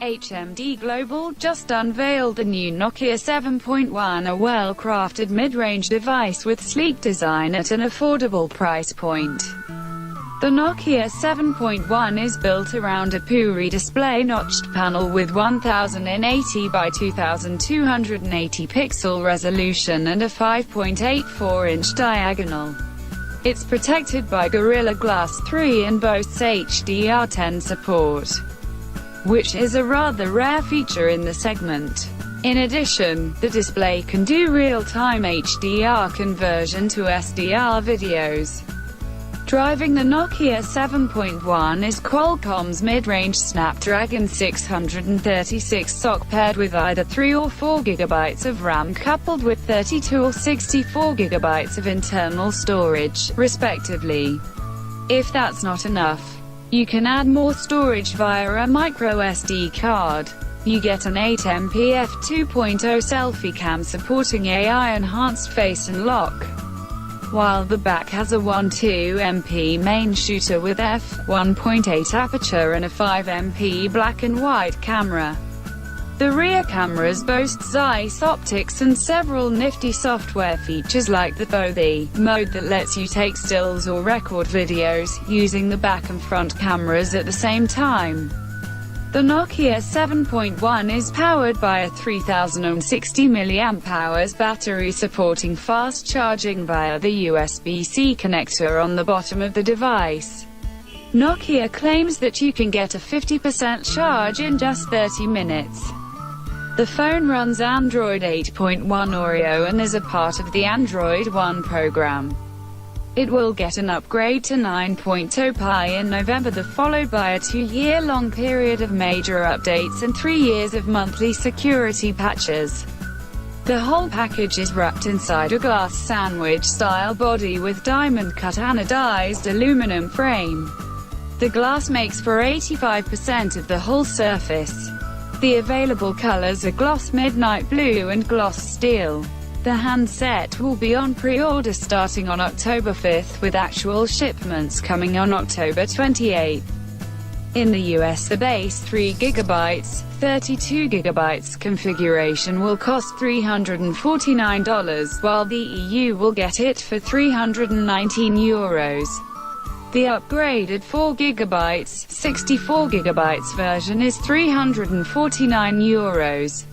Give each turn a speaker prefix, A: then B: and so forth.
A: HMD Global just unveiled the new Nokia 7.1, a well-crafted mid-range device with sleek design at an affordable price point. The Nokia 7.1 is built around a Puri display notched panel with 1080 by 2280 pixel resolution and a 5.84-inch diagonal. It's protected by Gorilla Glass 3 and boasts HDR10 support, which is a rather rare feature in the segment. In addition, the display can do real-time HDR conversion to SDR videos. Driving the Nokia 7.1 is Qualcomm's mid-range Snapdragon 636 SoC paired with either 3 or 4 GB of RAM coupled with 32 or 64 GB of internal storage, respectively. If that's not enough, you can add more storage via a microSD card. You get an 8MP f2.0 selfie cam supporting AI-enhanced face unlock, while the back has a 12MP main shooter with f1.8 aperture and a 5MP black and white camera. The rear cameras boast Zeiss optics and several nifty software features like the BOTH mode that lets you take stills or record videos, using the back and front cameras at the same time. The Nokia 7.1 is powered by a 3060 mAh battery supporting fast charging via the USB-C connector on the bottom of the device. Nokia claims that you can get a 50% charge in just 30 minutes. The phone runs Android 8.1 Oreo and is a part of the Android One program. It will get an upgrade to 9.0 Pi in November, followed by a 2-year-long period of major updates and 3 years of monthly security patches. The whole package is wrapped inside a glass sandwich-style body with diamond-cut anodized aluminum frame. The glass makes for 85% of the whole surface. The available colors are gloss midnight blue and gloss steel. The handset will be on pre-order starting on October 5th, with actual shipments coming on October 28th. In the US, the base 3GB, 32GB configuration will cost $349, while the EU will get it for €319. The upgraded 4GB, 64GB version is €349.